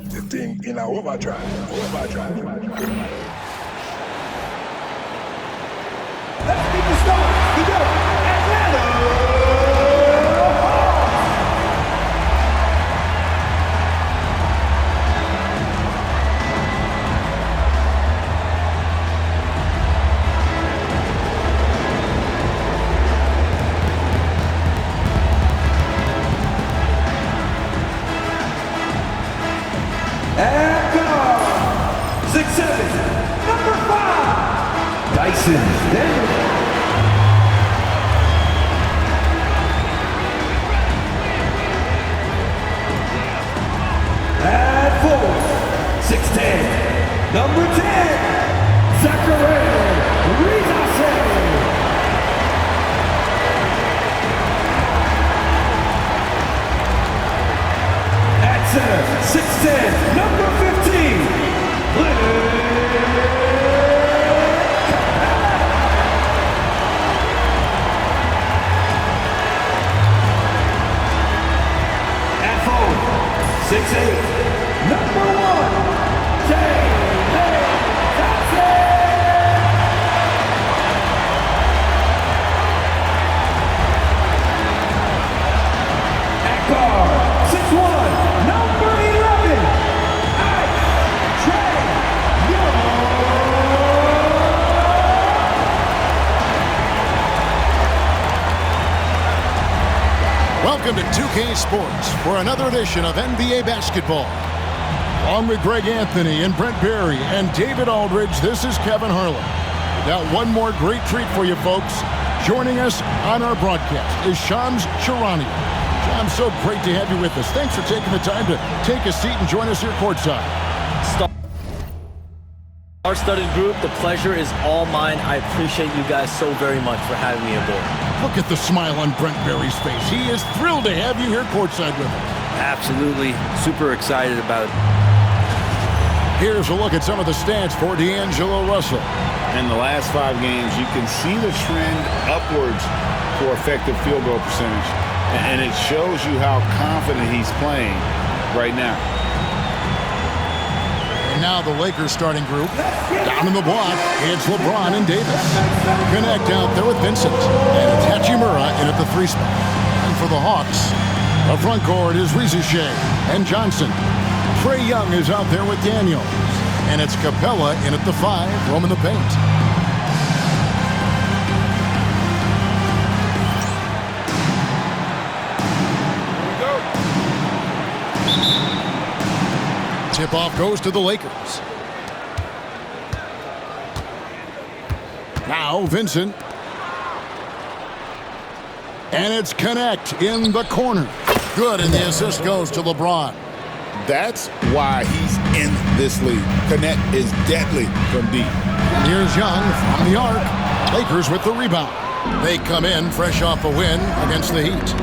The thing in our overdrive. Let's get the start. We go. Atlanta. And go! 6'7", number 5, Dyson Daniel. At 4, 6'10", number 10, Zachary Rizase. At center, 6'10", number 15, at 4, 6'8", number 1, Jay Johnson. At guard, 6'1", number 11, Trey Young. Welcome to 2K Sports for another edition of NBA Basketball. Along with Greg Anthony and Brent Berry and David Aldridge, this is Kevin Harlan. We got one more great treat for you folks. Joining us on our broadcast is Shams Charania. Shams, so great to have you with us. Thanks for taking the time to take a seat and join us here courtside. Star-studded group, the pleasure is all mine. I appreciate you guys so very much for having me aboard. Look at the smile on Brent Berry's face. He is thrilled to have you here courtside with us. Absolutely. Super excited about it. Here's a look at some of the stats for D'Angelo Russell. In the last 5 games, you can see the trend upwards for effective field goal percentage. And it shows you how confident he's playing right now. And now the Lakers starting group. Down in the block, it's LeBron and Davis. Connect out there with Vincent. And it's Hachimura in at the 3 spot. And for the Hawks, the front court is Rizashe and Johnson. Trae Young is out there with Daniels. And it's Capella in at the 5, roaming the paint. Tip-off goes to the Lakers. Now Vincent. And it's Connect in the corner. Good, and the assist goes to LeBron. That's why he's in this league. Connect is deadly from deep. And here's Young from the arc. Lakers with the rebound. They come in fresh off a win against the Heat.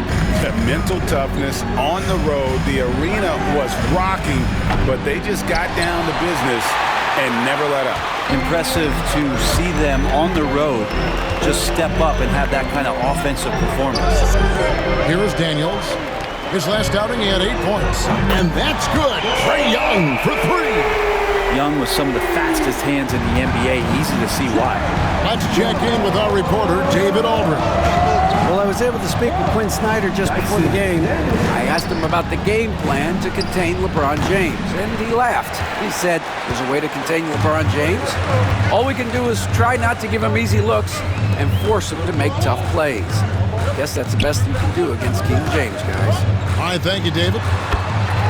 The mental toughness on the road. The arena was rocking, but they just got down to business and never let up. Impressive to see them on the road just step up and have that kind of offensive performance. Here is Daniels. His last outing, he had 8 points. And that's good. Trae Young for 3. Young with some of the fastest hands in the NBA. Easy to see why. Let's check in with our reporter, David Aldridge. Well, I was able to speak with Quinn Snyder just before the game. I asked him about the game plan to contain LeBron James, and he laughed. He said, there's a way to contain LeBron James. All we can do is try not to give him easy looks and force him to make tough plays. I guess that's the best you can do against King James, guys. All right, thank you, David.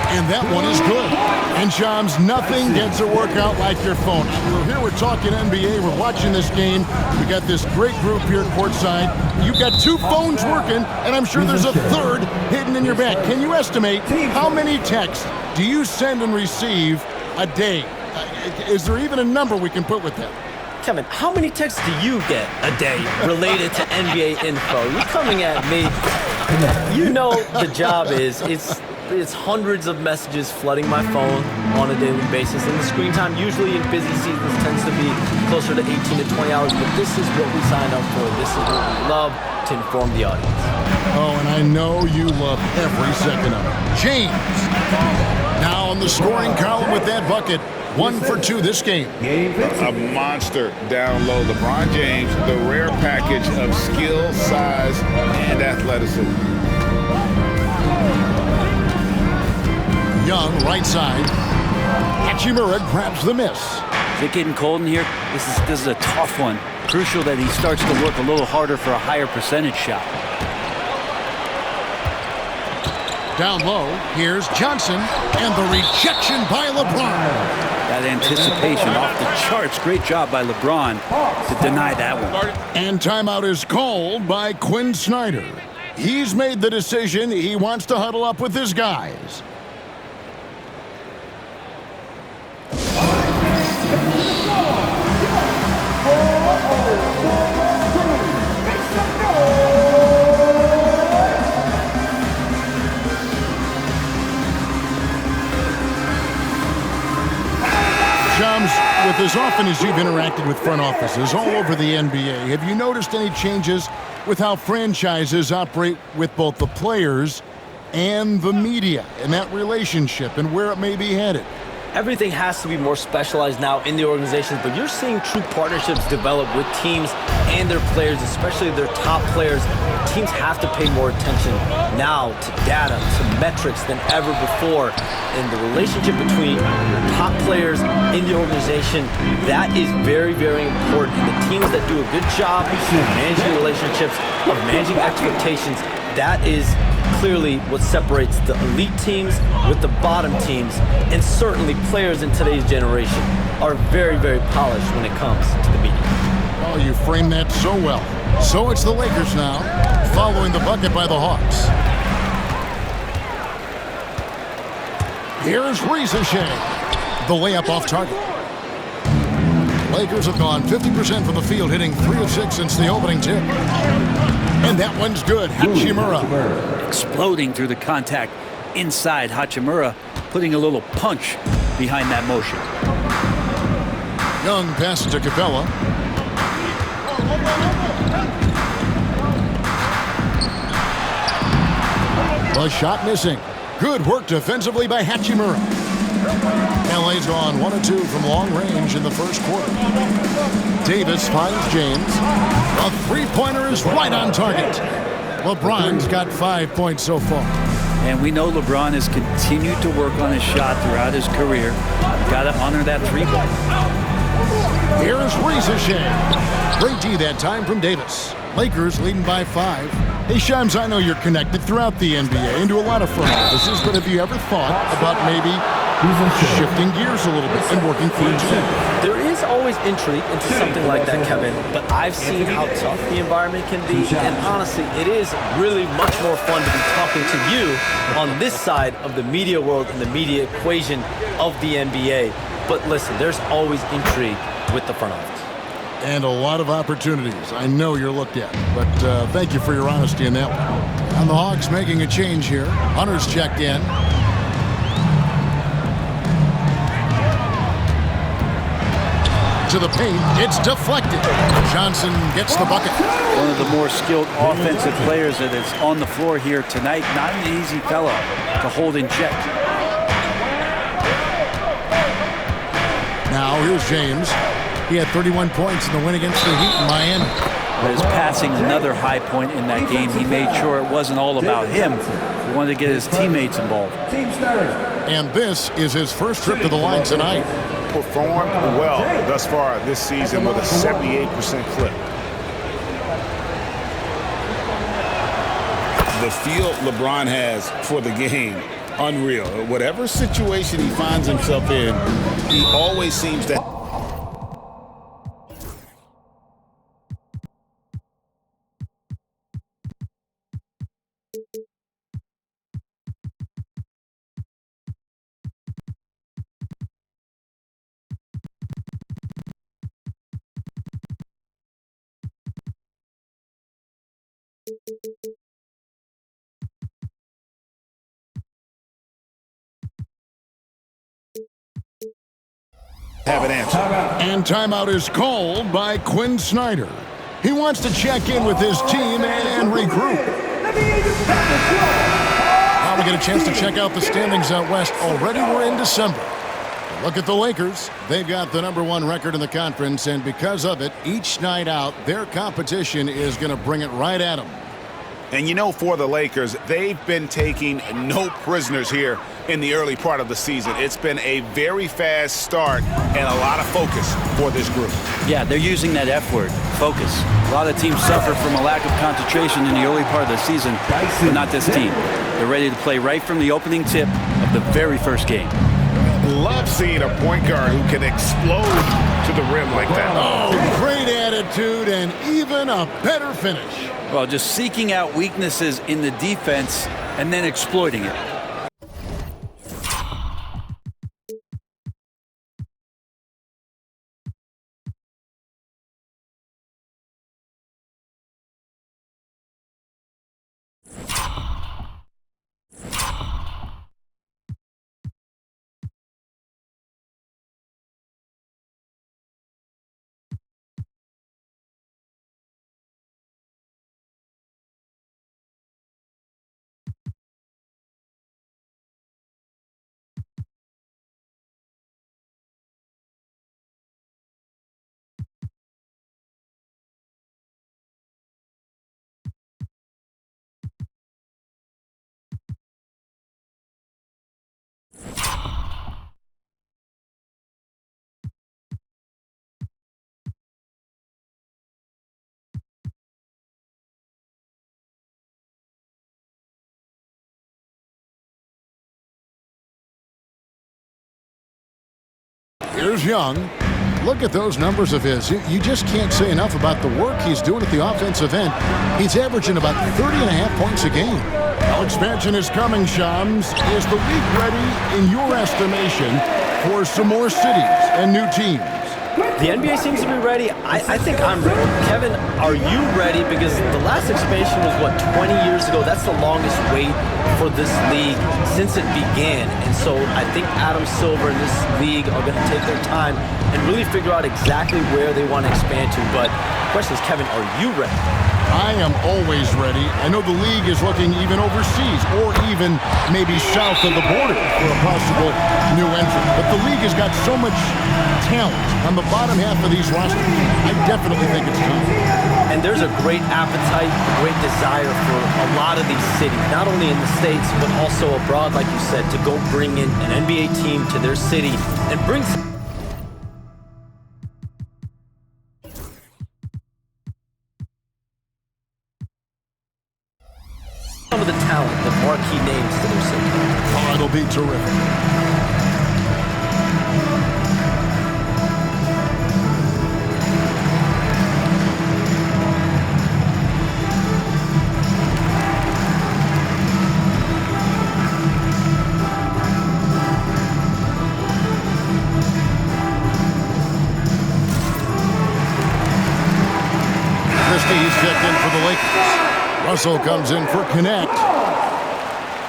And that one is good. And Shams, nothing gets a workout like your phone. We're here, we're talking NBA, we're watching this game. We got this great group here courtside. You've got 2 phones working, and I'm sure there's a 3rd hidden in your bag. Can you estimate how many texts do you send and receive a day? Is there even a number we can put with that? Kevin, how many texts do you get a day related to NBA info? You're coming at me. You know the job is, it's hundreds of messages flooding my phone on a daily basis, and the screen time usually in busy seasons tends to be closer to 18 to 20 hours, but this is what we signed up for. This is what we love, to inform the audience. Oh, and I know you love every second of it. James, now on the scoring column with that bucket. 1 for 2 this game. A monster down low. LeBron James, the rare package of skill, size, and athleticism. Young, right side. Hachimura grabs the miss. Is it getting cold in here? This is a tough one. Crucial that he starts to work a little harder for a higher percentage shot. Down low, here's Johnson, and the rejection by LeBron. That anticipation off the charts. Great job by LeBron to deny that one. And timeout is called by Quinn Snyder. He's made the decision. He wants to huddle up with his guys. Shams, with as often as you've interacted with front offices all over the NBA, have you noticed any changes with how franchises operate with both the players and the media and that relationship and where it may be headed? Everything has to be more specialized now in the organizations, but you're seeing true partnerships develop with teams and their players, especially their top players. Teams have to pay more attention now to data, to metrics than ever before. And the relationship between your top players in the organization, that is very, very important. And the teams that do a good job of managing relationships, of managing expectations, that is clearly what separates the elite teams with the bottom teams. And certainly players in today's generation are very, very polished when it comes to the media. Oh, you framed that so well. So it's the Lakers now, following the bucket by the Hawks. Here's Shea, the layup off target. Lakers have gone 50% from the field, hitting 3 of 6 since the opening tip. And that one's good. Hachimura exploding through the contact inside. Hachimura putting a little punch behind that motion. Young passes to Capella. The shot missing. Good work defensively by Hachimura. LA's gone 1 of 2 from long range in the first quarter. Davis finds James. A three-pointer is right on target. LeBron's got 5 points so far. And we know LeBron has continued to work on his shot throughout his career. Got to honor that three-ball. Here's Shea. Great D that time from Davis. Lakers leading by 5. Hey, Shams, I know you're connected throughout the NBA into a lot of front offices, but have you ever thought about maybe shifting gears a little bit and working for a team? There is always intrigue into something like that, Kevin, but I've seen how tough the environment can be, and honestly, it is really much more fun to be talking to you on this side of the media world and the media equation of the NBA. But listen, there's always intrigue with the front office. And a lot of opportunities I know you're looked at, but thank you for your honesty in that one. And the Hawks making a change here. Hunter's checked in. To the paint, it's deflected. Johnson gets the bucket. One of the more skilled offensive players that is on the floor here tonight. Not an easy fellow to hold in check. Now here's James. He had 31 points in the win against the Heat in Miami. But his passing, another high point in that game. He made sure it wasn't all about him. He wanted to get his teammates involved. And this is his first trip to the line tonight. Performed well thus far this season with a 78% clip. The feel LeBron has for the game, unreal. Whatever situation he finds himself in, he always seems to have an answer. And timeout is called by Quinn Snyder. He wants to check in with his team and regroup. Now we get a chance to check out the standings out west. Already we're in December. Look at the Lakers. They've got the #1 record in the conference, and because of it, each night out, their competition is going to bring it right at them. And you know, for the Lakers, they've been taking no prisoners here in the early part of the season. It's been a very fast start and a lot of focus for this group. Yeah, they're using that F word, focus. A lot of teams suffer from a lack of concentration in the early part of the season, but not this team. They're ready to play right from the opening tip of the very first game. Love seeing a point guard who can explode to the rim like that. Oh, great attitude and even a better finish. Well, just seeking out weaknesses in the defense and then exploiting it. Here's Young. Look at those numbers of his. You just can't say enough about the work he's doing at the offensive end. He's averaging about 30.5 points a game. Well, expansion is coming, Shams. Is the league ready, in your estimation, for some more cities and new teams? The NBA seems to be ready. I think I'm ready. Kevin, are you ready? Because the last expansion was, what, 20 years ago? That's the longest wait for this league since it began. And so I think Adam Silver and this league are going to take their time and really figure out exactly where they want to expand to. But the question is, Kevin, are you ready? I am always ready. I know the league is looking even overseas or even maybe south of the border for a possible new entrant. But the league has got so much talent on the bottom half of these rosters. I definitely think it's time. And there's a great appetite, great desire for a lot of these cities, not only in the States, but also abroad, like you said, to go bring in an NBA team to their city and bring some of the talent, the marquee names to their city. Oh, it'll be terrific. He's checked in for the Lakers. Russell comes in for Connect.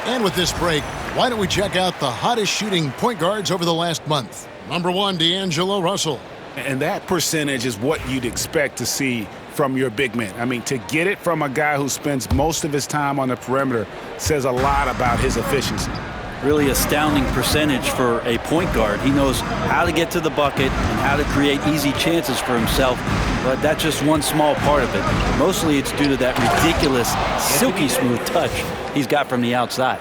And with this break, why don't we check out the hottest shooting point guards over the last month? #1, D'Angelo Russell. And that percentage is what you'd expect to see from your big man. I mean, to get it from a guy who spends most of his time on the perimeter says a lot about his efficiency. Really astounding percentage for a point guard. He knows how to get to the bucket and how to create easy chances for himself, but that's just one small part of it. Mostly it's due to that ridiculous, silky smooth touch he's got from the outside.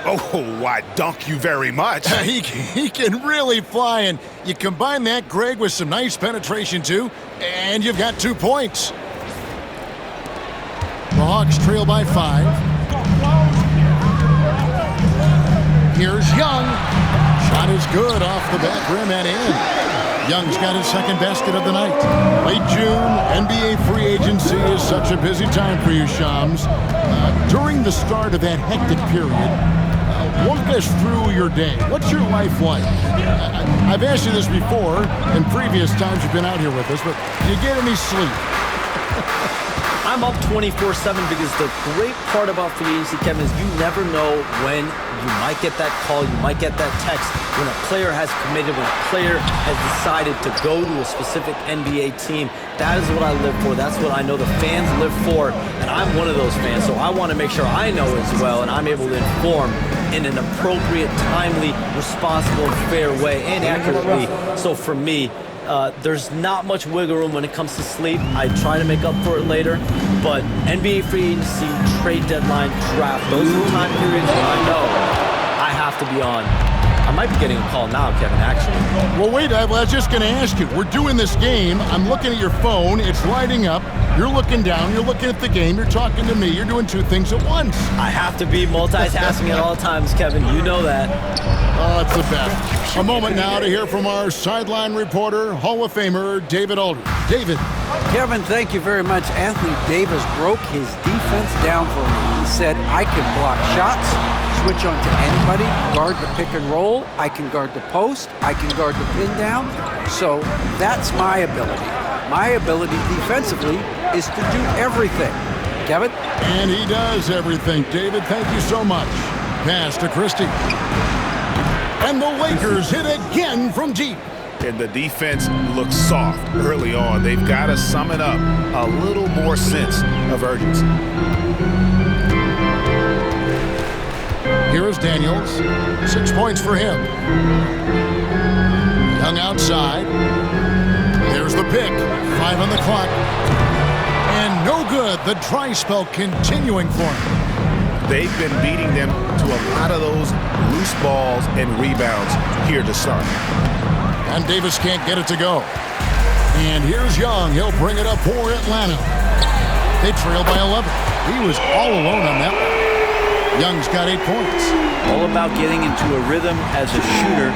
Oh, why, dunk you very much. He can really fly, and you combine that, Greg, with some nice penetration, too, and you've got 2 points. The Hawks trail by 5. Here's Young. Shot is good off the back rim and in. Young's got his second basket of the night. Late June, NBA free agency is such a busy time for you, Shams. During the start of that hectic period, walk us through your day. What's your life like? I've asked you this before in previous times you've been out here with us, but do you get any sleep? I'm up 24/7 because the great part about free agency, Kevin, is you never know when You might get that call, you might get that text. When a player has committed, when a player has decided to go to a specific NBA team, that is what I live for. That's what I know the fans live for, and I'm one of those fans, so I want to make sure I know as well, and I'm able to inform in an appropriate, timely, responsible, fair way, and accurately. So for me, there's not much wiggle room when it comes to sleep. I try to make up for it later, but NBA free agency, trade deadline, draft, those are the time periods when I know I have to be on. I might be getting a call now, Kevin, actually. Well, wait, I was just going to ask you. We're doing this game. I'm looking at your phone. It's lighting up. You're looking down. You're looking at the game. You're talking to me. You're doing two things at once. I have to be multitasking at all times, Kevin. You know that. Oh, it's the best. A moment now to hear from our sideline reporter, Hall of Famer, David Aldridge. David. Kevin, thank you very much. Anthony Davis broke his defense down for me. He said, I can block shots, switch on to anybody, guard the pick and roll, I can guard the post, I can guard the pin down. So that's my ability. My ability defensively is to do everything. Kevin? And he does everything. David, thank you so much. Pass to Christie. And the Lakers hit again from deep. And the defense looks soft early on. They've got to sum it up a little more sense of urgency. Here is Daniels. 6 points for him. Young outside. There's the pick. 5 on the clock. And no good. The dry spell continuing for him. They've been beating them to a lot of those loose balls and rebounds here to start. And Davis can't get it to go. And here's Young. He'll bring it up for Atlanta. They trail by 11. He was all alone on that one. Young's got 8 points. All about getting into a rhythm as a shooter.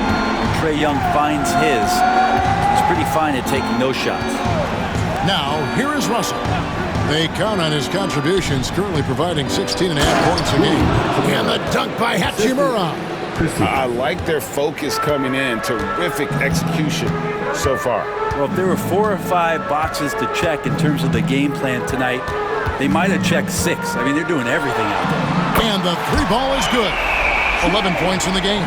Trae Young finds his. He's pretty fine at taking those shots. Now, here is Russell. They count on his contributions, currently providing 16.5 points a game. And the dunk by Hachimura. I like their focus coming in. Terrific execution so far. Well, if there were 4 or 5 boxes to check in terms of the game plan tonight, they might have checked 6. I mean, they're doing everything out there. And the 3 ball is good. 11 points in the game.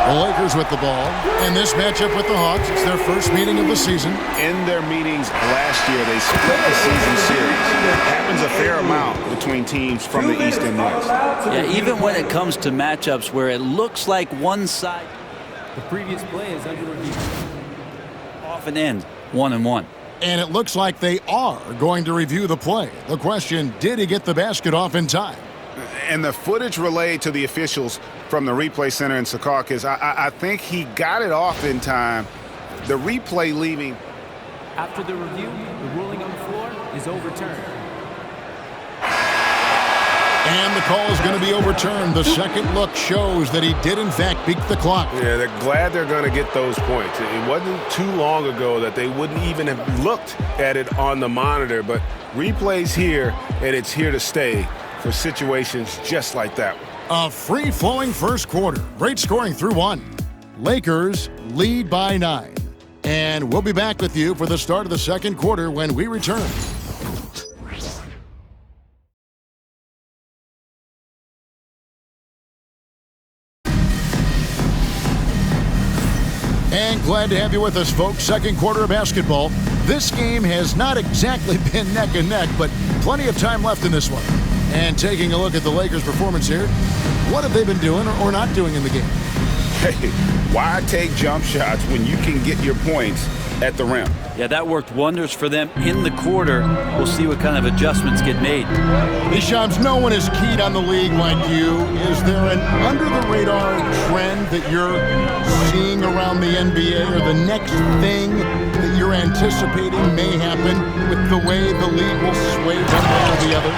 The Lakers with the ball. And this matchup with the Hawks, it's their first meeting of the season. In their meetings last year, they split the season series. It happens a fair amount between teams from the East and West. Yeah, even when it comes to matchups where it looks like one side, The previous play is under review. often ends 1-1. And it looks like they are going to review the play. The question, did he get the basket off in time? And the footage relayed to the officials from the replay center in Secaucus, I think he got it off in time. The replay leaving. After the review, the ruling on the floor is overturned. And the call is going to be overturned. The second look shows that he did, in fact, beat the clock. Yeah, they're glad they're going to get those points. It wasn't too long ago that they wouldn't even have looked at it on the monitor, but replay's here, and it's here to stay for situations just like that one. A free-flowing first quarter. Great scoring through 1. Lakers lead by 9. And we'll be back with you for the start of the second quarter when we return. And glad to have you with us, folks. Second quarter of basketball. This game has not exactly been neck and neck, but plenty of time left in this one. And taking a look at the Lakers' performance here, what have they been doing or not doing in the game? Hey, why take jump shots when you can get your points at the rim? Yeah, that worked wonders for them in the quarter. We'll see what kind of adjustments get made. Shams, no one is keyed on the league like you. Is there an under-the-radar trend that you're seeing around the NBA, or the next thing that you're anticipating may happen with the way the league will sway one way or the other?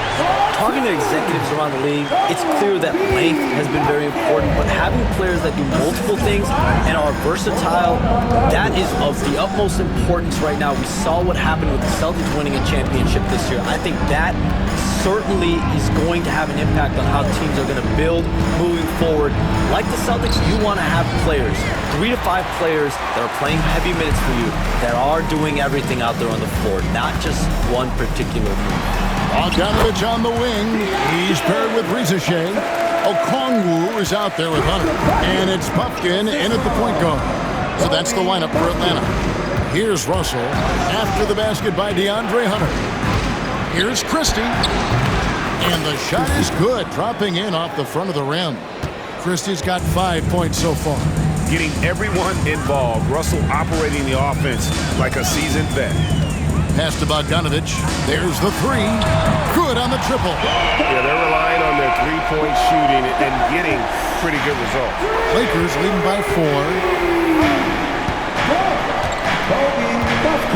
Talking to executives around the league, it's clear that length has been very important, but having players that do multiple things and are versatile, that is of the utmost importance right now. We saw what happened with the Celtics winning a championship this year. I think that certainly is going to have an impact on how teams are going to build moving forward. Like the Celtics, you want to have players, 3 to 5 players that are playing heavy minutes for you, that are doing everything out there on the floor, not just one particular move. Bogdanovich on the wing. He's paired with Rizashay. Okongwu is out there with Hunter. And it's Buffkin in at the point guard. So that's the lineup for Atlanta. Here's Russell after the basket by DeAndre Hunter. Here's Christie. And the shot is good, dropping in off the front of the rim. Christie's got 5 points so far. Getting everyone involved. Russell operating the offense like a seasoned vet. Pass to Bogdanovich. There's the three. Good on the triple. Yeah, they're relying on their three-point shooting and getting pretty good results. Lakers leading by 4.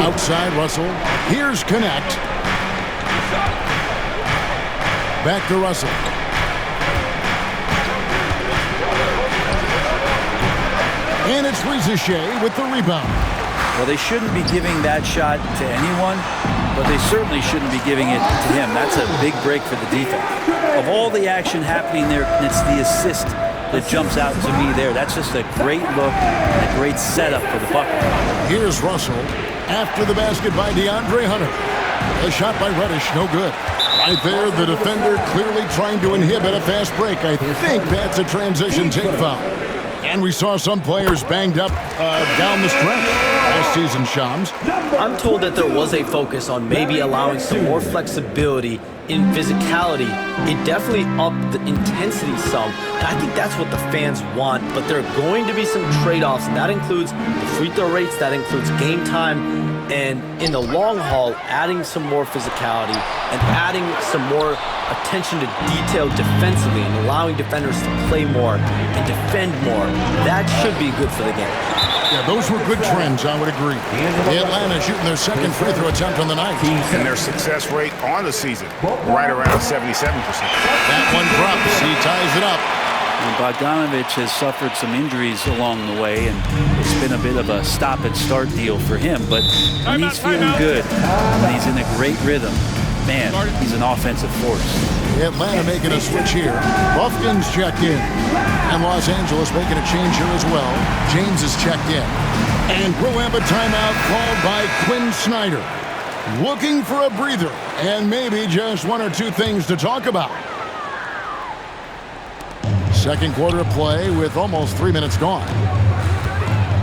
Outside Russell. Here's Connect. Back to Russell. And it's Rizashay with the rebound. Well, they shouldn't be giving that shot to anyone, but they certainly shouldn't be giving it to him. That's a big break for the defense. Of all the action happening there, it's the assist that jumps out to me there. That's just a great look and a great setup for the bucket. Here's Russell after the basket by DeAndre Hunter. A shot by Reddish, no good. Right there, the defender clearly trying to inhibit a fast break. I think that's a transition take foul. And we saw some players banged up down the stretch last season, Shams. I'm told that there was a focus on maybe allowing some more flexibility in physicality. It definitely upped the intensity some. And I think that's what the fans want. But there are going to be some trade-offs, and that includes the free throw rates, that includes game time, and in the long haul, adding some more physicality and adding some more attention to detail defensively and allowing defenders to play more and defend more. That should be good for the game. Yeah, those were good trends, I would agree. The Atlanta shooting their second free throw attempt on the night. And their success rate on the season, right around 77%. That one drops. He ties it up. And Bogdanovich has suffered some injuries along the way, and it's been a bit of a stop-and-start deal for him. But when he's feeling good, when he's in a great rhythm, man, he's an offensive force. Atlanta making a switch here. Buffkin's checked in. And Los Angeles making a change here as well. James is checked in. And we'll have a timeout called by Quinn Snyder. Looking for a breather and maybe just one or two things to talk about. Second quarter of play with almost 3 minutes gone.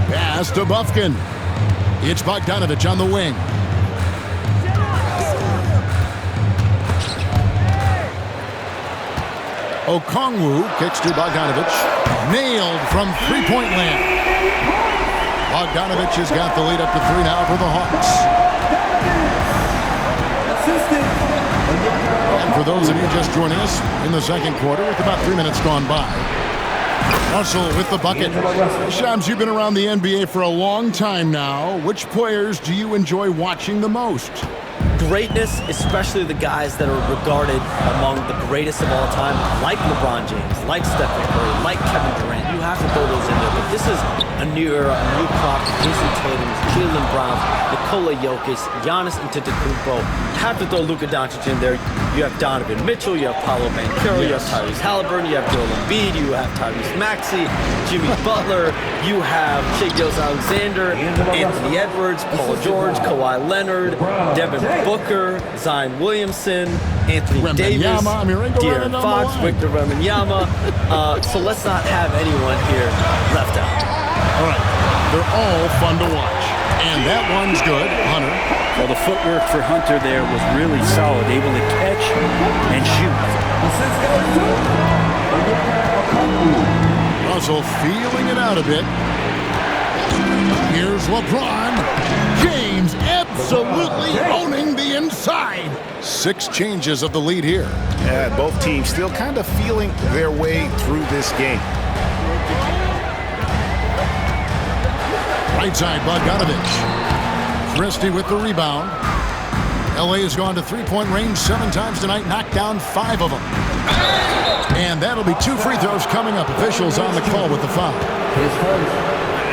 Pass to Buffkin. It's Bogdanovich on the wing. Okongwu kicks to Bogdanovich. Nailed from three-point land. Bogdanovich has got the lead up to 3 now for the Hawks. And for those of you just joining us in the second quarter with about 3 minutes gone by. Russell with the bucket. Shams, you've been around the NBA for a long time now. Which players do you enjoy watching the most? Greatness, especially the guys that are regarded among the greatest of all time, like LeBron James, like Stephen Curry, like Kevin Durant. You have to throw those in there. But this is a new era, a new crop. Jason Tatum, Jaylen Brown, Nikola Jokic, Giannis Antetokounmpo. Have to throw Luka Doncic in there. You have Donovan Mitchell, you have Paolo Banchero, you have Tyrese Halliburton, you have Joel Embiid, you have Tyrese Maxey, Jimmy Butler, you have Shai Gilgeous-Alexander, Anthony Edwards, Paul George, Kawhi Leonard, Devin Booker, Zion Williamson, Anthony Davis, De'Aaron Fox, Victor Wembanyama. So let's not have anyone here left out. All right, they're all fun to watch. And that one's good, Hunter. Well, the footwork for Hunter there was really solid, able to catch and shoot. Russell feeling it out a bit. Here's LeBron. James absolutely owning the inside. 6 changes of the lead here. Yeah, both teams still kind of feeling their way through this game. Right side, Bogdanovich. Christie with the rebound. LA has gone to three-point range 7 times tonight, knocked down 5 of them. And that'll be 2 free throws coming up. Officials on the call with the foul.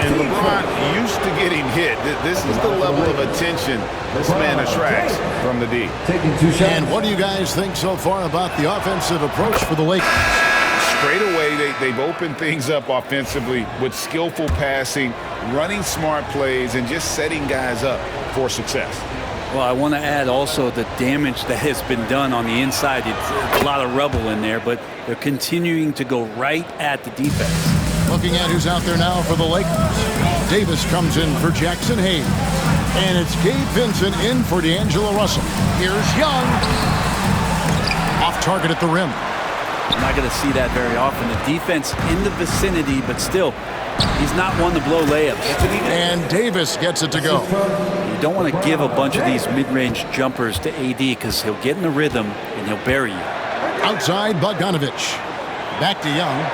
And LeBron used to getting hit. This is the level of attention this man attracts from the D. And what do you guys think so far about the offensive approach for the Lakers? Straight away, they've opened things up offensively with skillful passing, running smart plays, and just setting guys up for success. Well, I want to add also the damage that has been done on the inside. It's a lot of rubble in there, but they're continuing to go right at the defense. Looking at who's out there now for the Lakers. Davis comes in for Jackson Hayes. And it's Gabe Vincent in for D'Angelo Russell. Here's Young. Off target at the rim. I'm not going to see that very often. The defense in the vicinity, but still, he's not one to blow layups. And Davis gets it to go. You don't want to give a bunch of these mid-range jumpers to AD because he'll get in the rhythm and he'll bury you. Outside, Bogdanovich. Back to Young.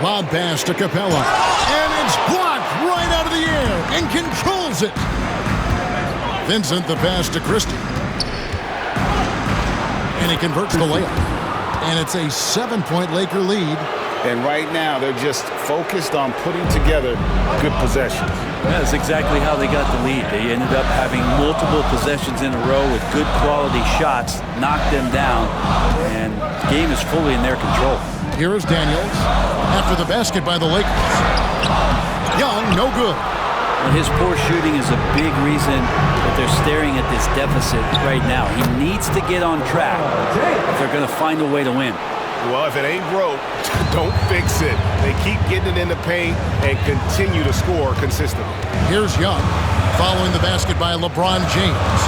Lob pass to Capella. And it's blocked right out of the air and controls it. Vincent the pass to Christie. And he converts the layup. And it's a 7-point Laker lead. And right now, they're just focused on putting together good possessions. That's exactly how they got the lead. They ended up having multiple possessions in a row with good quality shots, knocked them down, and the game is fully in their control. Here is Daniels after the basket by the Lakers. Young, no good. And his poor shooting is a big reason that they're staring at this deficit right now. He needs to get on track if they're going to find a way to win. Well, if it ain't broke, don't fix it. They keep getting it in the paint and continue to score consistently. Here's Young, following the basket by LeBron James.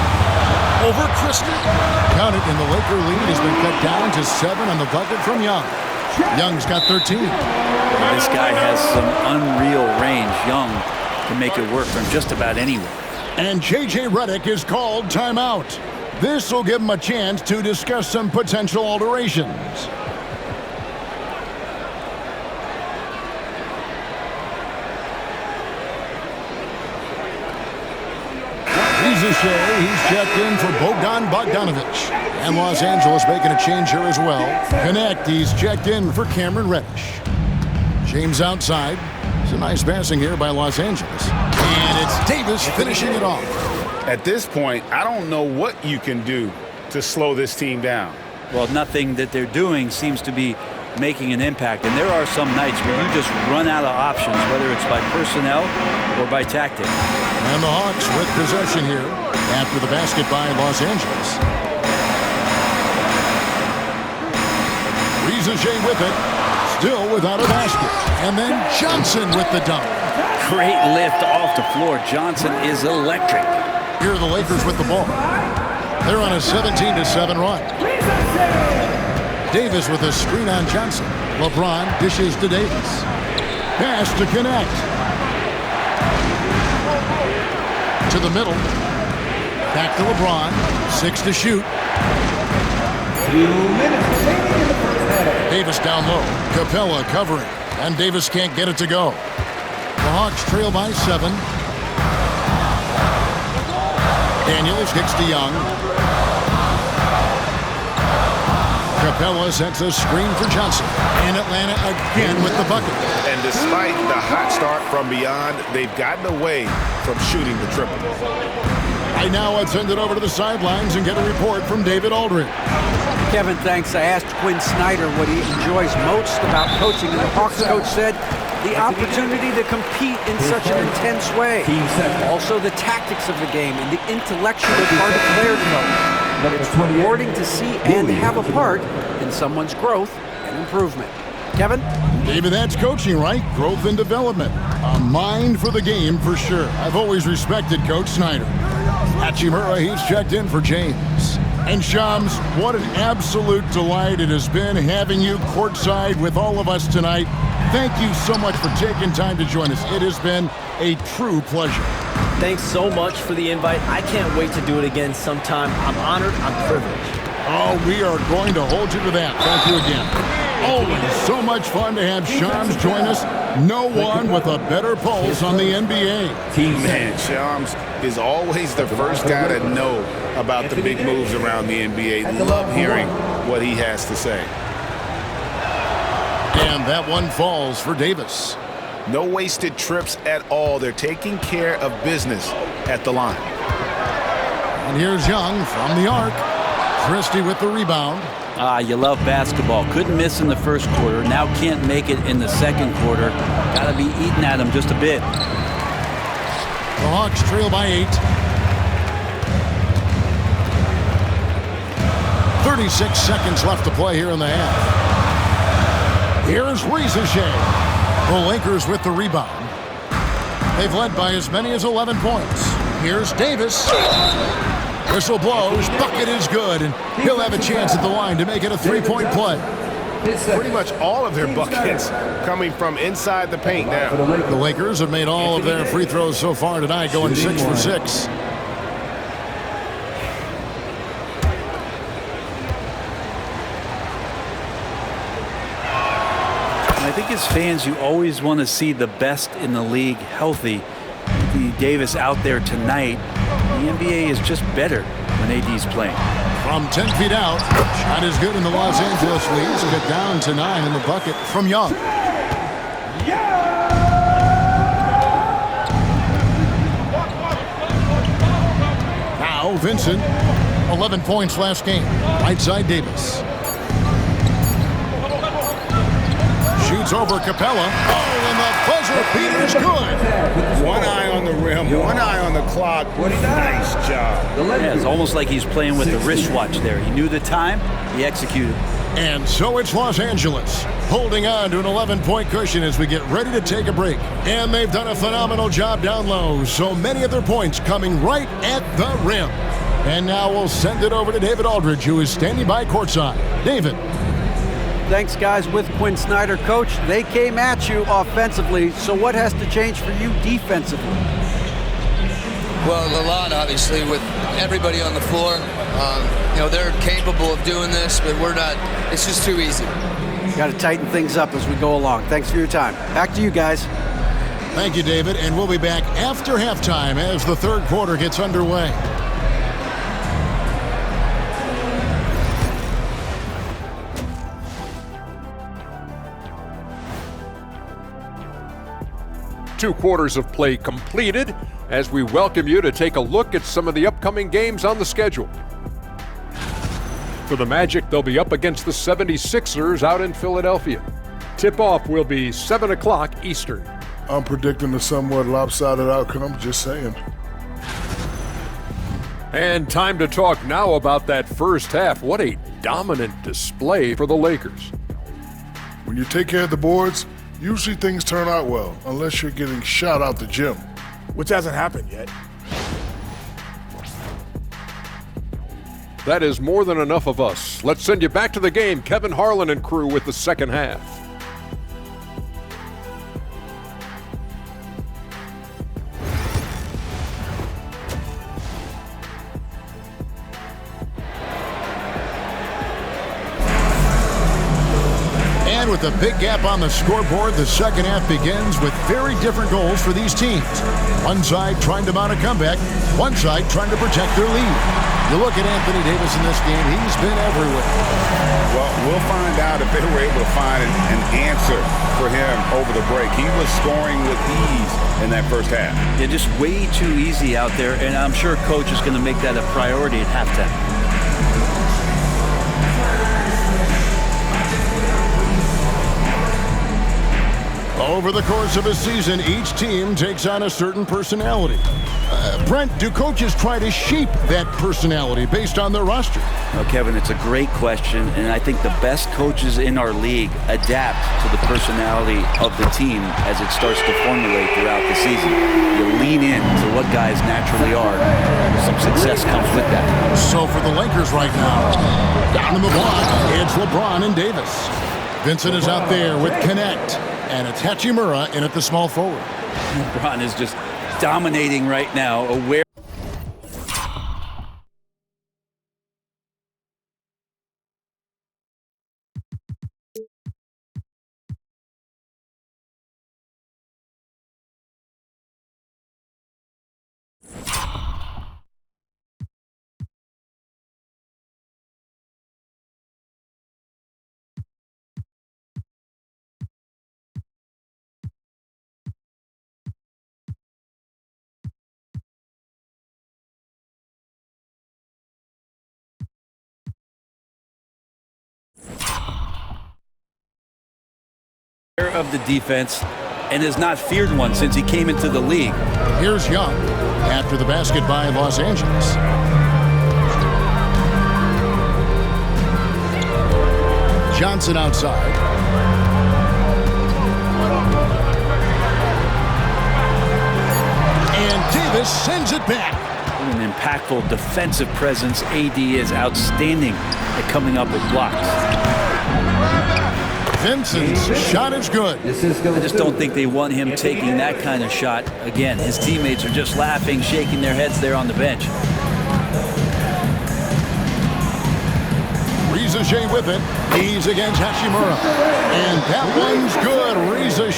Over Christie. Count it, and the Laker lead has been cut down to 7 on the bucket from Young. Young's got 13. This guy has some unreal range. Young can make it work from just about anywhere. And J.J. Redick is called timeout. This will give him a chance to discuss some potential alterations. He's checked in for Bogdanovich. And Los Angeles making a change here as well. Connect, he's checked in for Cameron Reddish. James outside. It's a nice passing here by Los Angeles. And it's Davis finishing it off. At this point, I don't know what you can do to slow this team down. Well, nothing that they're doing seems to be making an impact. And there are some nights where you just run out of options, whether it's by personnel or by tactic. And the Hawks with possession here after the basket by Los Angeles. Riza with it, still without a basket. And then Johnson with the dunk. Great lift off the floor. Johnson is electric. Here are the Lakers with the ball. They're on a 17-7 run. Davis with a screen on Johnson. LeBron dishes to Davis. Pass to connect. To the middle. Back to LeBron. 6 to shoot. 2 minutes remaining in the first half. Davis down low. Capella covering. And Davis can't get it to go. The Hawks trail by 7. Daniels kicks to Young. Capella sets a screen for Johnson. And Atlanta again with the bucket. And despite the hot start from beyond, they've gotten away from shooting the triple. Right now, let's send it over to the sidelines and get a report from David Aldridge. Kevin, thanks. I asked Quinn Snyder what he enjoys most about coaching, and the Hawks coach said the opportunity to compete in such an intense way. Also the tactics of the game and the intellectual part of player development. It's rewarding to see and have a part in someone's growth and improvement. Kevin? David, that's coaching, right? Growth and development. A mind for the game for sure. I've always respected Coach Snyder. Hachimura, he's checked in for James. And Shams, what an absolute delight it has been having you courtside with all of us tonight. Thank you so much for taking time to join us. It has been a true pleasure. Thanks so much for the invite. I can't wait to do it again sometime. I'm honored. I'm privileged. Oh, we are going to hold you to that. Thank you again. Always so much fun to have Shams join us. No one with a better pulse on the NBA. Man, Shams is always the first guy to know about the big moves around the NBA. Love hearing what he has to say. And that one falls for Davis. No wasted trips at all. They're taking care of business at the line. And here's Young from the arc. Christie with the rebound. You love basketball. Couldn't miss in the first quarter. Now can't make it in the second quarter. Got to be eating at him just a bit. The Hawks trail by 8. 36 seconds left to play here in the half. Here's Rizachet. The Lakers with the rebound. They've led by as many as 11 points. Here's Davis. Whistle blows. Bucket is good, and he'll have a chance at the line to make it a 3-point play. Pretty much all of their buckets coming from inside the paint now. The Lakers have made all of their free throws so far tonight, going 6 for 6. I think as fans, you always want to see the best in the league healthy. Davis out there tonight. The NBA is just better when AD's playing. From 10 feet out, shot is good in the Los Angeles Leagues. Get down to 9 in the bucket from Young. Now Vincent, 11 points last game. Right side Davis. Shoots over Capella. Oh, and the buzzer beater's good. One eye on the rim, one eye on the clock. Nice job. Yeah, it's almost like he's playing with the wristwatch there. He knew the time, he executed. And so it's Los Angeles, holding on to an 11-point cushion as we get ready to take a break. And they've done a phenomenal job down low, so many of their points coming right at the rim. And now we'll send it over to David Aldridge, who is standing by courtside. David. Thanks, guys. With Quinn Snyder, coach, they came at you offensively. So what has to change for you defensively? Well, a lot, obviously, with everybody on the floor. You know, they're capable of doing this, but we're not. It's just too easy. Got to tighten things up as we go along. Thanks for your time. Back to you guys. Thank you, David. And we'll be back after halftime as the third quarter gets underway. Two quarters of play completed as we welcome you to take a look at some of the upcoming games on the schedule. For the Magic, they'll be up against the 76ers out in Philadelphia. Tip-off will be 7 o'clock Eastern. I'm predicting a somewhat lopsided outcome, just saying. And time to talk now about that first half. What a dominant display for the Lakers. When you take care of the boards, usually things turn out well, unless you're getting shot out the gym. Which hasn't happened yet. That is more than enough of us. Let's send you back to the game. Kevin Harlan and crew with the second half. And with a big gap on the scoreboard, the second half begins with very different goals for these teams. One side trying to mount a comeback, one side trying to protect their lead. You look at Anthony Davis in this game, he's been everywhere. Well, we'll find out if they were able to find an answer for him over the break. He was scoring with ease in that first half. They're just way too easy out there, and I'm sure coach is going to make that a priority at halftime. Over the course of a season, each team takes on a certain personality. Brent, do coaches try to shape that personality based on their roster? Well, Kevin, it's a great question, and I think the best coaches in our league adapt to the personality of the team as it starts to formulate throughout the season. You lean in to what guys naturally are. Some success comes with that. So for the Lakers right now, down in the block, it's LeBron and Davis. Vincent is out there with Connect, and it's Hachimura in at the small forward. LeBron is just dominating right now, aware. Of the defense and has not feared one since he came into the league. Here's Young after the basket by Los Angeles. Johnson outside. And Davis sends it back. An impactful defensive presence. AD is outstanding at coming up with blocks. Vincent's shot is good. I just don't think they want him taking that kind of shot. Again, his teammates are just laughing, shaking their heads there on the bench. Riza with it. He's against Hachimura. And that one's good. Riza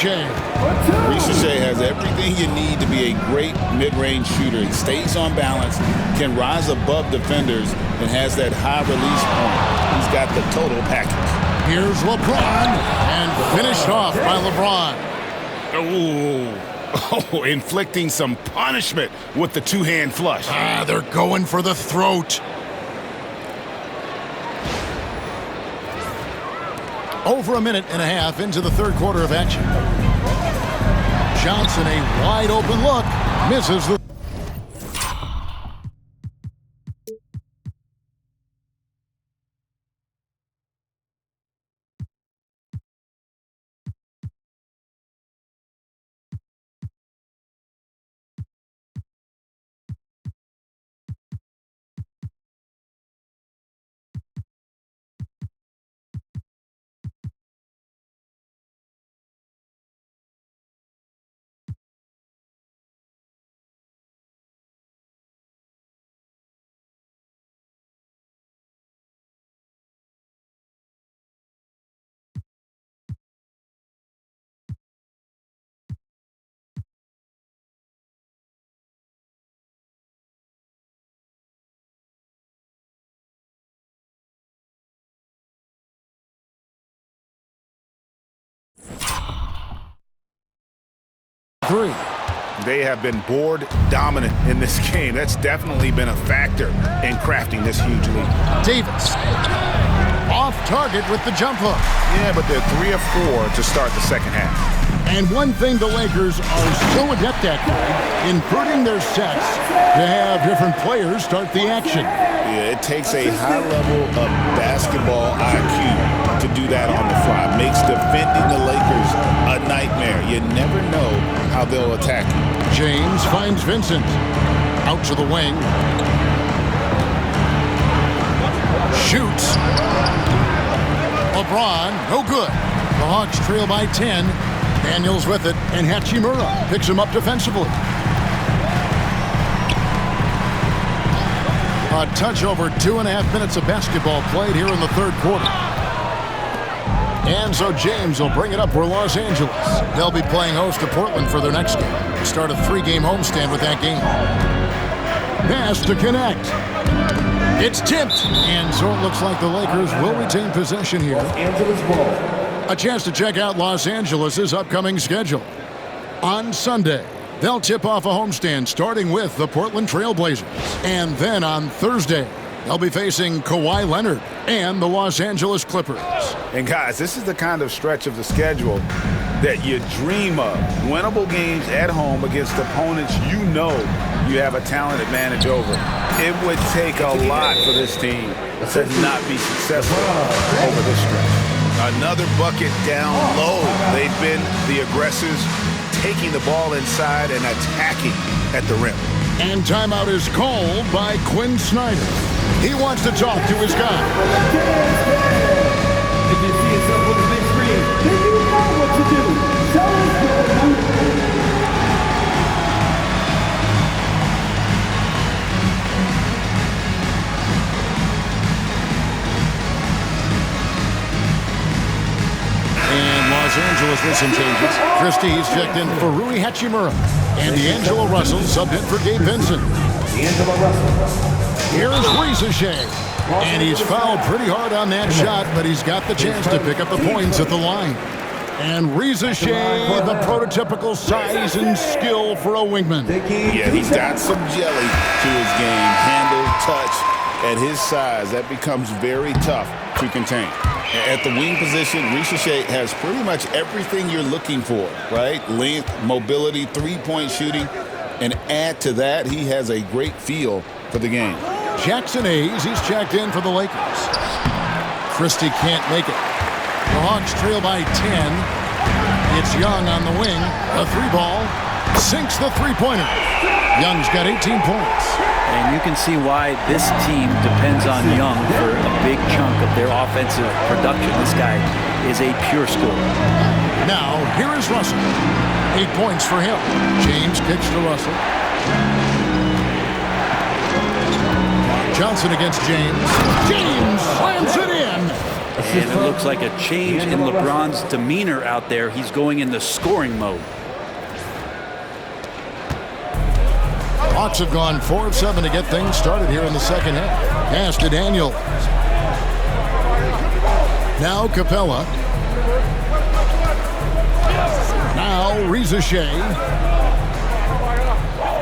has everything you need to be a great mid-range shooter. He stays on balance, can rise above defenders, and has that high release point. He's got the total package. Here's LeBron, and finished off by LeBron. Oh, inflicting some punishment with the two-hand flush. They're going for the throat. Over a minute and a half into the third quarter of action. Johnson, a wide open look, misses the... Three. They have been board dominant in this game. That's definitely been a factor in crafting this huge lead. Davis. Off target with the jump hook. Yeah, but they're 3 of 4 to start the second half. And one thing the Lakers are so adept at, in putting their sets to have different players start the action. Yeah, it takes a high level of basketball IQ to do that on the fly. Makes defending the Lakers a nightmare. You never know how they'll attack you. James finds Vincent. Out to the wing. Shoots. LeBron, no good. The Hawks trail by 10. Daniels with it, and Hachimura picks him up defensively. A touch over 2.5 minutes of basketball played here in the third quarter. And so James will bring it up for Los Angeles. They'll be playing host to Portland for their next game. Start a 3-game homestand with that game. Pass to connect. It's tipped. And so it looks like the Lakers will retain possession here. A chance to check out Los Angeles' upcoming schedule. On Sunday, they'll tip off a homestand starting with the Portland Trail Blazers. And then on Thursday, they'll be facing Kawhi Leonard and the Los Angeles Clippers. And guys, this is the kind of stretch of the schedule that you dream of. Winnable games at home against opponents you know you have a talent advantage over. It would take a lot for this team to not be successful over this stretch. Another bucket down low. They've been the aggressors, taking the ball inside and attacking at the rim. And timeout is called by Quinn Snyder. He wants to talk to his guy. If you see yourself on the big screen, then you know what to do. Tell us Los Angeles with some changes. Christie's checked in for Rui Hachimura. And D'Angelo Russell subbed in for Gabe Vincent. Here's Riza. And he's fouled pretty hard on that shot, but he's got the chance to pick up the points at the line. And Riza, the prototypical size and skill for a wingman. Yeah, he's got some jelly to his game. Handle, touch. At his size, that becomes very tough to contain. At the wing position, Riza has pretty much everything you're looking for, right? Length, mobility, three-point shooting. And add to that, he has a great feel for the game. Jackson Hayes, he's checked in for the Lakers. Christie can't make it. The Hawks trail by 10. It's Young on the wing. A three ball. Sinks the three-pointer. Young's got 18 points. And you can see why this team depends on Young for a big chunk of their offensive production. This guy is a pure scorer. Now, here is Russell. 8 points for him. James kicks to Russell. Johnson against James. James slams it in. And it looks like a change in LeBron's demeanor out there. He's going into scoring mode. Hawks have gone 4 of 7 to get things started here in the second half. Pass to Daniels. Now Capella. Now Reza Shea.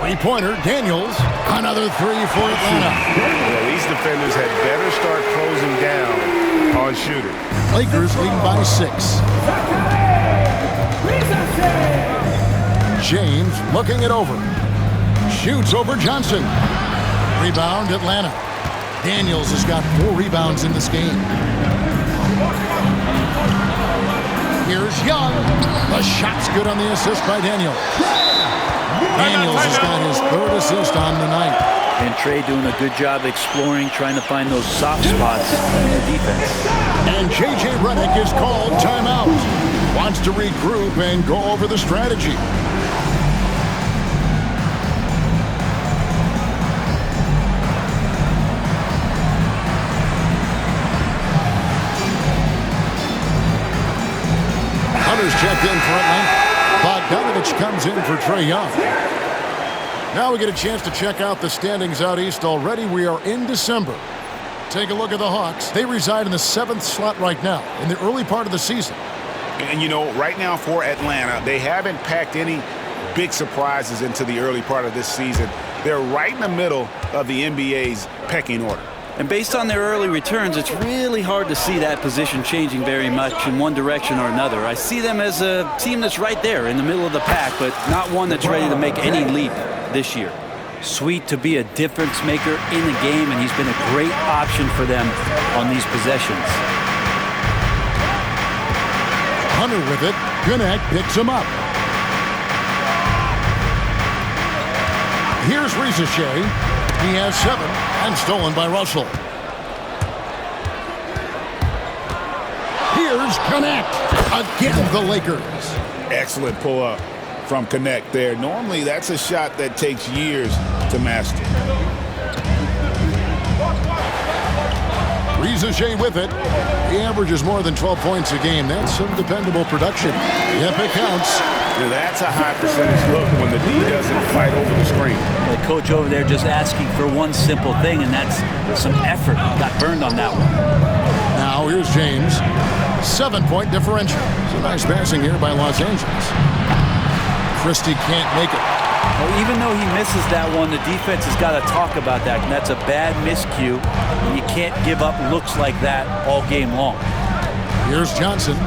Three-pointer, Daniels. Another three for Atlanta. Well, these defenders had better start closing down on shooters. Lakers leading by 6. James looking it over. Shoots over Johnson. Rebound, Atlanta. Daniels has got 4 rebounds in this game. Here's Young. The shot's good on the assist by Daniels. Daniels has got his 3rd assist on the night. And Trey doing a good job exploring, trying to find those soft spots in the defense. And J.J. Redick is called timeout. Wants to regroup and go over the strategy. Hunter's checked in for Atlanta. Bogdanovich comes in for Trae Young. Now we get a chance to check out the standings out east already. We are in December. Take a look at the Hawks. They reside in the 7th slot right now in the early part of the season. And, you know, right now for Atlanta, they haven't packed any big surprises into the early part of this season. They're right in the middle of the NBA's pecking order. And based on their early returns, it's really hard to see that position changing very much in one direction or another. I see them as a team that's right there in the middle of the pack, but not one that's ready to make any leap this year. Sweet to be a difference maker in the game, and he's been a great option for them on these possessions. Hunter with it. Gwinnett picks him up. Here's Reza Shea. He has 7 and stolen by Russell. Here's Connect. Again, the Lakers. Excellent pull-up from Connect there. Normally, that's a shot that takes years to master. Reza Shea with it. He averages more than 12 points a game. That's some dependable production. Yep, it counts. Now that's a high percentage look when the D doesn't fight over the screen. The coach over there just asking for one simple thing, and that's some effort. Got burned on that one. Now here's James. 7-point differential. Some nice passing here by Los Angeles. Christie can't make it. Well, even though he misses that one, the defense has got to talk about that, and that's a bad miscue. And you can't give up looks like that all game long. Here's Johnson.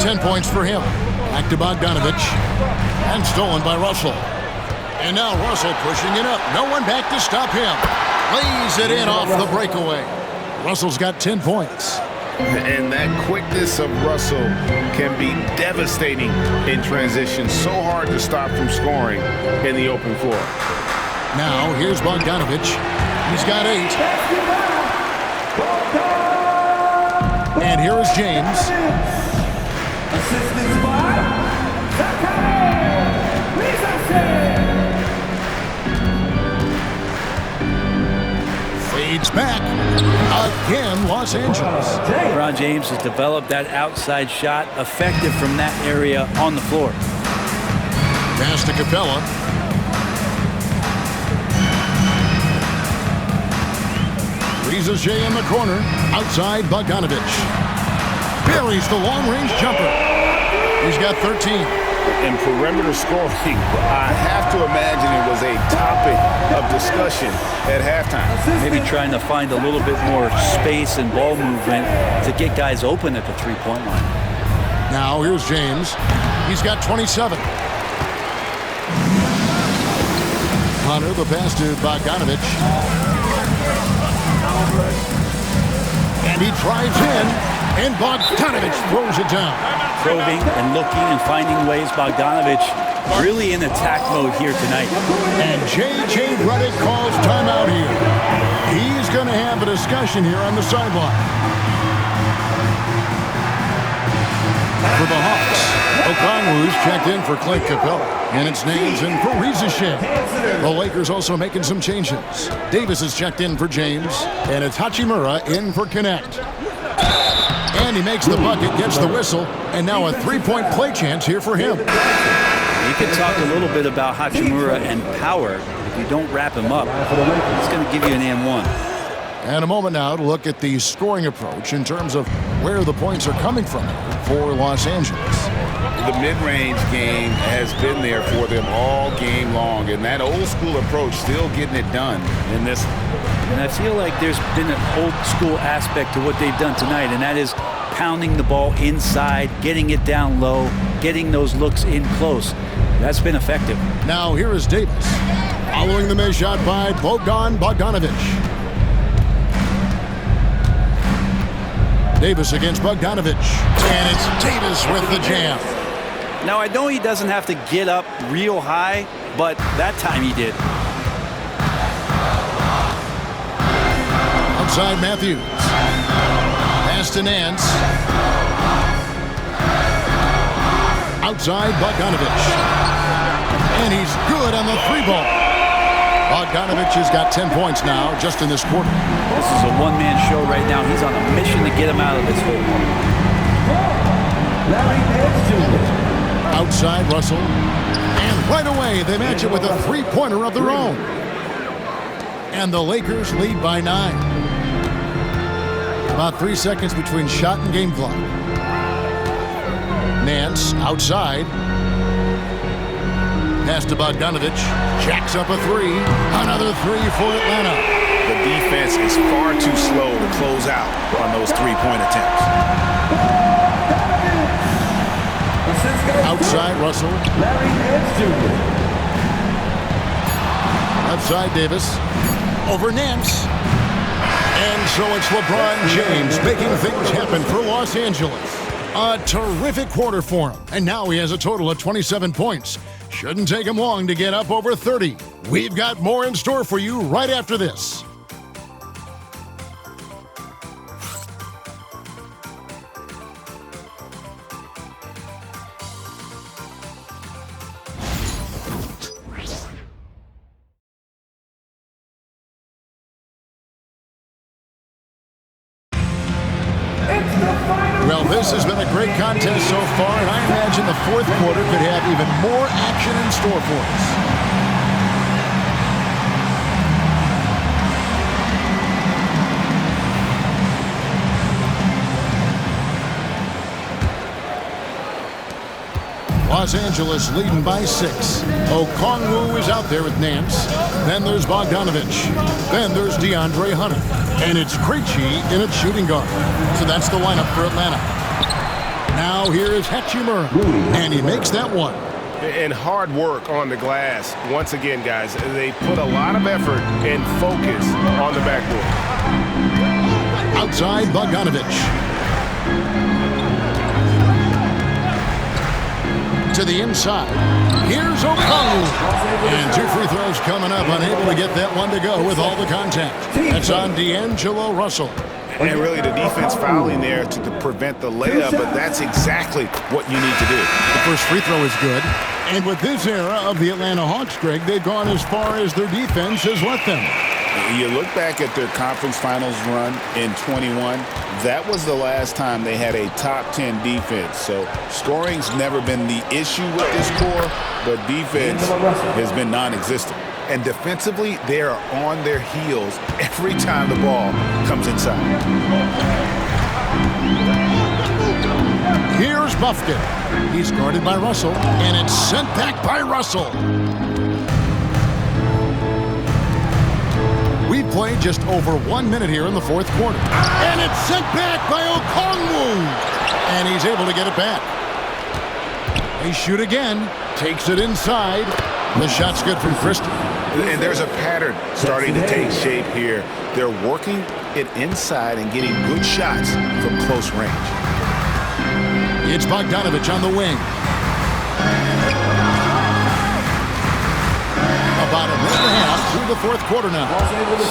10 points for him. Back to Bogdanovich. And stolen by Russell. And now Russell pushing it up. No one back to stop him. Lays it in off the breakaway. Russell's got 10 points. And that quickness of Russell can be devastating in transition. So hard to stop from scoring in the open floor. Now here's Bogdanovich. He's got 8. And here is James. Assistance by Fades back. Again, Los Angeles. LeBron James has developed that outside shot, effective from that area on the floor. Pass to Capella. Reza Shea in the corner. Outside, Bogdanovich. Buries the long-range jumper. He's got 13. In perimeter scoring, I have to imagine it was a topic of discussion at halftime. Maybe trying to find a little bit more space and ball movement to get guys open at the three-point line. Now here's James. He's got 27. Hunter, the pass to Bogdanovich. And he drives in, and Bogdanovich throws it down. Probing and looking and finding ways. Bogdanovich really in attack mode here tonight. And J.J. Redick calls timeout here. He's going to have a discussion here on the sideline. For the Hawks, Okongwu's checked in for Clint Capella, and it's Names in for Rizachet. The Lakers also making some changes. Davis is checked in for James, and it's Hachimura in for Connect. And he makes the bucket, gets the whistle, and now a three-point play chance here for him. You can talk a little bit about Hachimura and power. If you don't wrap him up, it's going to give you an and one. And a moment now to look at the scoring approach in terms of where the points are coming from for Los Angeles. The mid-range game has been there for them all game long, and that old-school approach still getting it done in this one. And I feel like there's been an old-school aspect to what they've done tonight, and that is pounding the ball inside, getting it down low, getting those looks in close. That's been effective. Now here is Davis, following the missed shot by Bogdanovich. Davis against Bogdanovich, and it's Davis with the jam. Now, I know he doesn't have to get up real high, but that time he did. Outside Matthews. Pass to Nance. Outside Bogdanovich. And he's good on the three ball. Bogdanovich has got 10 points now just in this quarter. This is a one-man show right now. He's on a mission to get him out of this hole. Outside Russell. And right away they match it with a three-pointer of their own. And the Lakers lead by 9. About 3 seconds between shot and game clock. Nance outside. Pass to Bogdanovich. Jacks up a three. Another three for Atlanta. The defense is far too slow to close out on those three-point attempts. Outside Russell. Outside Davis. Over Nance. And so it's LeBron James making things happen for Los Angeles. A terrific quarter for him. And now he has a total of 27 points. Shouldn't take him long to get up over 30. We've got more in store for you right after this. Well, this has been a great contest so far, and I imagine the fourth quarter could have even more action in store for us. Los Angeles leading by 6. Okongwu is out there with Nance. Then there's Bogdanovich. Then there's DeAndre Hunter. And it's Krejci in its shooting guard. So that's the lineup for Atlanta. Now here is Hachimura. And he makes that one. And hard work on the glass. Once again, guys, they put a lot of effort and focus on the backboard. Outside Bogdanovich. To the inside. Here's Okongwu. And 2 free throws coming up, unable to get that one to go with all the contact. That's on D'Angelo Russell. And really the defense fouling there to prevent the layup, but that's exactly what you need to do. The first free throw is good. And with this era of the Atlanta Hawks, Greg, they've gone as far as their defense has let them. You look back at their conference finals run in 21, that was the last time they had a top 10 defense. So scoring's never been the issue with this core, but defense has been non-existent. And defensively, they are on their heels every time the ball comes inside. Here's Buffkin. He's guarded by Russell, and it's sent back by Russell. We played just over 1 minute here in the fourth quarter. And it's sent back by Okongwu. And he's able to get it back. They shoot again. Takes it inside. The shot's good from Christie. And there's a pattern starting to take shape here. They're working it inside and getting good shots from close range. It's Bogdanovich on the wing. About a minute and a half through the fourth quarter now.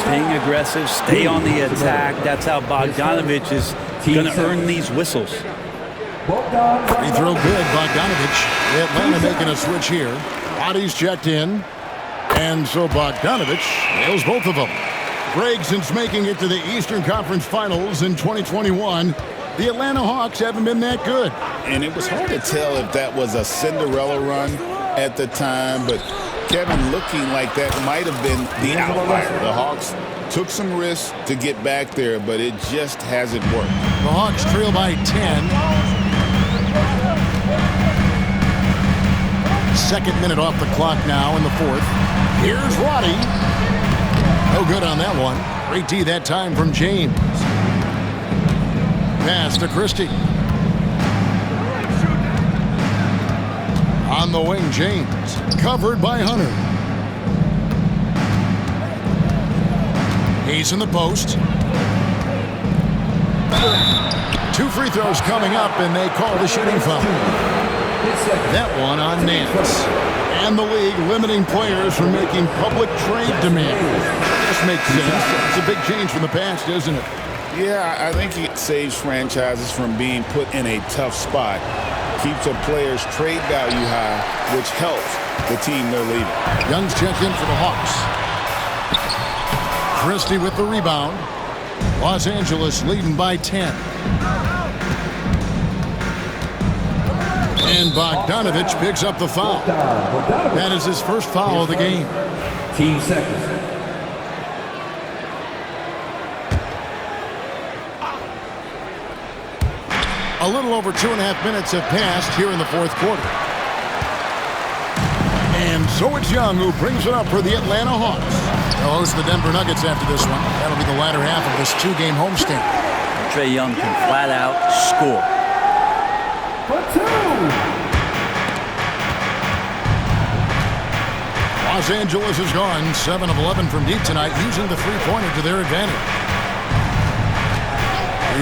Staying aggressive, stay on the attack. That's how Bogdanovich is going to earn these whistles. Free throw good, Bogdanovich. Atlanta making a switch here. Bodies checked in. And so Bogdanovich nails both of them. Greg, since making it to the Eastern Conference Finals in 2021, the Atlanta Hawks haven't been that good. And it was hard to tell if that was a Cinderella run at the time, but Kevin, looking like that might have been the outlier. The Hawks took some risks to get back there, but it just hasn't worked. The Hawks trail by 10. Second minute off the clock now in the fourth. Here's Roddy. No good on that one. Great D that time from James. Pass to Christie. On the wing, James. Covered by Hunter. He's in the post. 2 free throws coming up, and they call the shooting foul. That one on Nance. And the league limiting players from making public trade demands. This makes sense. It's a big change from the past, isn't it? Yeah, I think it saves franchises from being put in a tough spot. Keeps a player's trade value high, which helps the team they're leaving. Young's checked in for the Hawks. Christie with the rebound. Los Angeles leading by 10. And Bogdanovich picks up the foul. That is his first foul of the game. Team seconds. A little over 2.5 minutes have passed here in the fourth quarter. And so it's Young who brings it up for the Atlanta Hawks. They'll host the Denver Nuggets after this one. That'll be the latter half of this 2-game homestand. Trae Young can flat out score. For 2. Los Angeles has gone 7 of 11 from deep tonight, using the three-pointer to their advantage.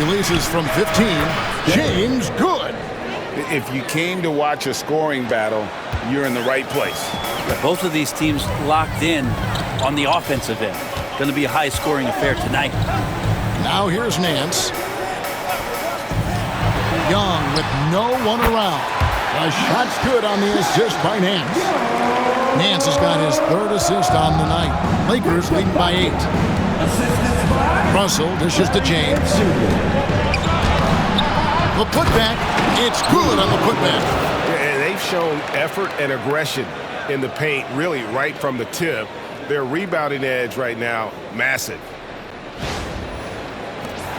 Releases from 15. James, good. If you came to watch a scoring battle, you're in the right place. Both of these teams locked in on the offensive end. Going to be a high-scoring affair tonight. Now here's Nance. Young with no one around. A shot's good on the assist by Nance. Nance has got his 3rd assist on the night. Lakers leading by 8. Russell dishes to James. The putback, it's good on the putback. And they've shown effort and aggression in the paint, really right from the tip. Their rebounding edge right now, massive.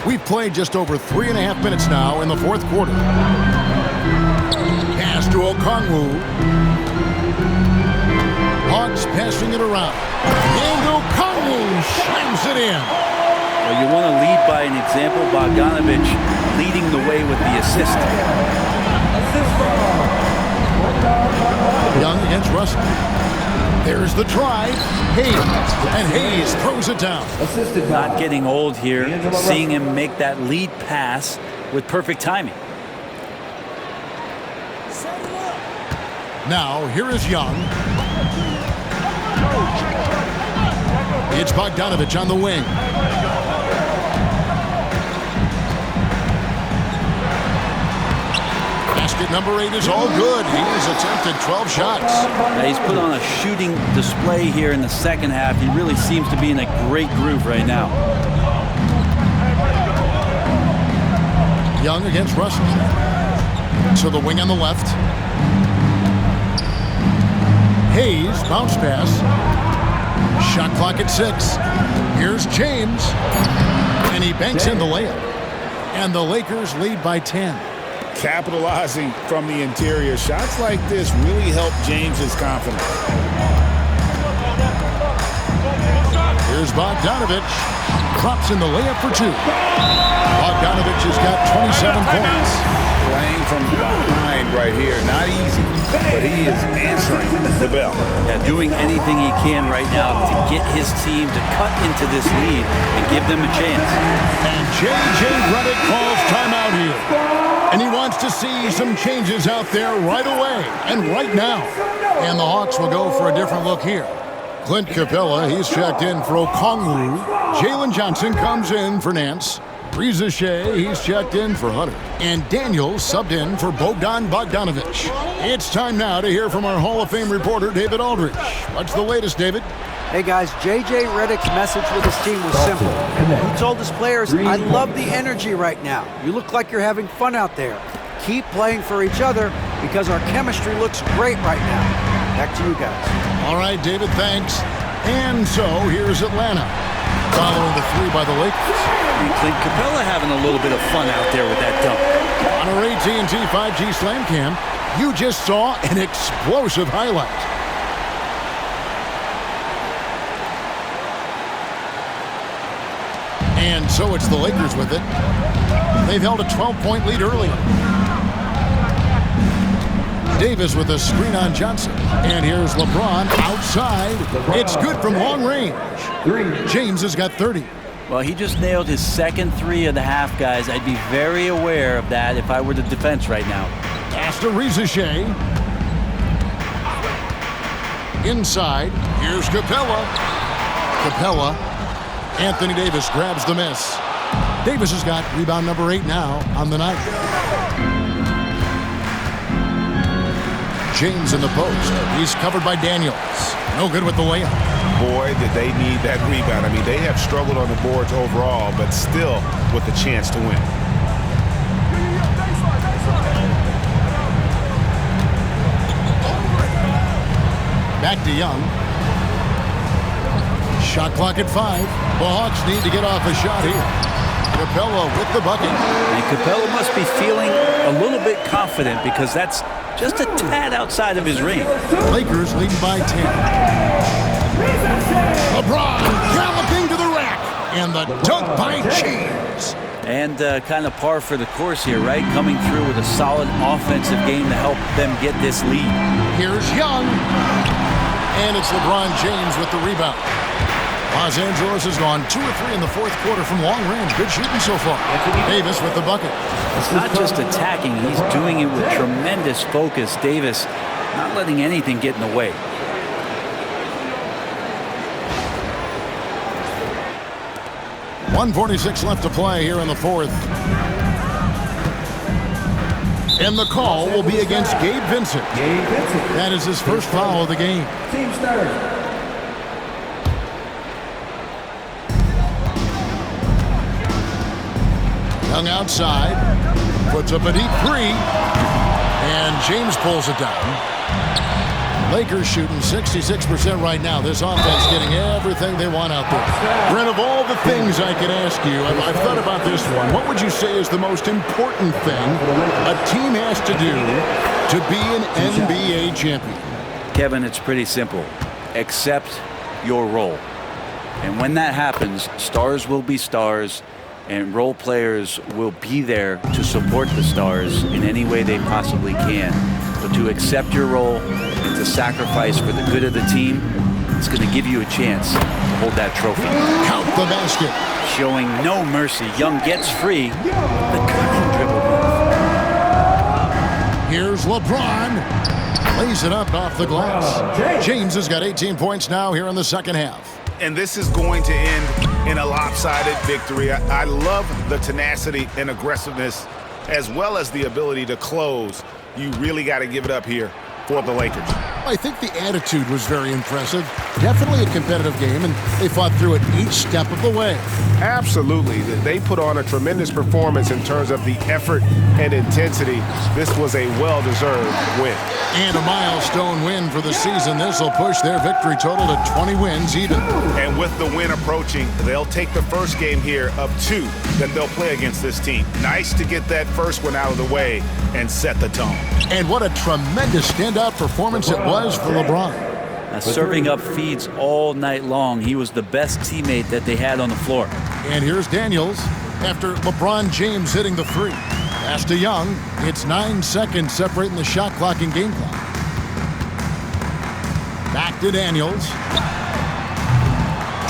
We've played just over 3.5 minutes now in the fourth quarter. Pass to Okongwu. Hawks passing it around. And Okongwu shams it in. Well, you want to lead by an example. Bogdanovich leading the way with the assist. Young against Russell. There's the drive. Hayes. And Hayes throws it down. Not getting old here. Seeing him make that lead pass with perfect timing. Now, here is Young. It's Bogdanovich on the wing. Basket number 8 is all good. He has attempted 12 shots. Yeah, he's put on a shooting display here in the second half. He really seems to be in a great groove right now. Young against Russell. So the wing on the left. Hayes, bounce pass. Shot clock at 6. Here's James. And he banks in the layup. And the Lakers lead by 10. Capitalizing from the interior. Shots like this really help James's confidence. Here's Bogdanovich. Drops in the layup for 2. Bogdanovich has got 27 points. Playing from behind right here. Not easy. but he is answering the bell. Yeah, doing anything he can right now to get his team to cut into this lead and give them a chance. And J.J. Redick calls timeout here. And he wants to see some changes out there right away and right now. And the Hawks will go for a different look here. Clint Capella, he's checked in for Okongwu. Jalen Johnson comes in for Nance. Reza Shea, he's checked in for Hunter. And Daniels subbed in for Bogdan Bogdanovic. It's time now to hear from our Hall of Fame reporter, David Aldridge. What's the latest, David? Hey guys, J.J. Redick's message with his team was simple. He told his players, I love the energy right now. You look like you're having fun out there. Keep playing for each other because our chemistry looks great right now. Back to you guys. All right, David, thanks. And so here's Atlanta, following the three by the Lakers. Clint Capella having a little bit of fun out there with that dunk. On our AT&T 5G Slam Cam, you just saw an explosive highlight. And so it's the Lakers with it. They've held a 12-point lead earlier. Davis with a screen on Johnson. And here's LeBron outside. It's good from long range. James has got 30. Well, he just nailed his second three of the half, guys. I'd be very aware of that if I were the defense right now. Pass to Reza Shea. Inside. Here's Capella. Anthony Davis grabs the miss. Davis has got rebound number 8 now on the night. James in the post. He's covered by Daniels. No good with the layup. Boy, did they need that rebound. I mean, they have struggled on the boards overall, but still with a chance to win. Back to Young. Shot clock at 5. The Hawks need to get off a shot here. Capella with the bucket. And Capella must be feeling a little bit confident because that's just a tad outside of his range. Lakers lead by 10. LeBron galloping to the rack. And the dunk by James. And kind of par for the course here, right? Coming through with a solid offensive game to help them get this lead. Here's Young. And it's LeBron James with the rebound. Los Angeles has gone 2 or 3 in the fourth quarter from long range. Good shooting so far. Davis with the bucket. It's not just attacking. He's doing it with tremendous focus. Davis not letting anything get in the way. .146 left to play here in the fourth. And the call will be against Gabe Vincent. That is his first foul of the game. Team starter. Young outside, puts up a deep 3, and James pulls it down. Lakers shooting 66% right now. This offense getting everything they want out there. Brent, of all the things I could ask you, I've thought about this one. What would you say is the most important thing a team has to do to be an NBA champion? Kevin, it's pretty simple. Accept your role. And when that happens, stars will be stars. And role players will be there to support the stars in any way they possibly can. But to accept your role and to sacrifice for the good of the team, it's going to give you a chance to hold that trophy. Count the basket. Showing no mercy. Young gets free. The cunning dribble move. Here's LeBron. Lays it up off the glass. James has got 18 points now here in the second half. And this is going to end in a lopsided victory. I love the tenacity and aggressiveness as well as the ability to close. You really got to give it up here for the Lakers. I think the attitude was very impressive. Definitely a competitive game, and they fought through it each step of the way. Absolutely. They put on a tremendous performance in terms of the effort and intensity. This was a well-deserved win. And a milestone win for the season. This will push their victory total to 20 wins even. And with the win approaching, they'll take the first game here of 2 that they'll play against this team. Nice to get that first one out of the way and set the tone. And what a tremendous standout performance it was for LeBron. Serving up feeds all night long. He was the best teammate that they had on the floor. And here's Daniels after LeBron James hitting the 3. Pass to Young. It's 9 seconds separating the shot clock and game clock. Back to Daniels.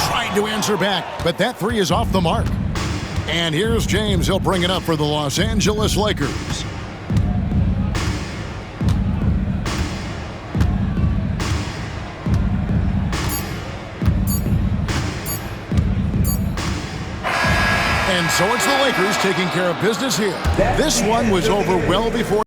Trying to answer back, but that three is off the mark. And here's James. He'll bring it up for the Los Angeles Lakers. And so it's the Lakers taking care of business here. This one was over well before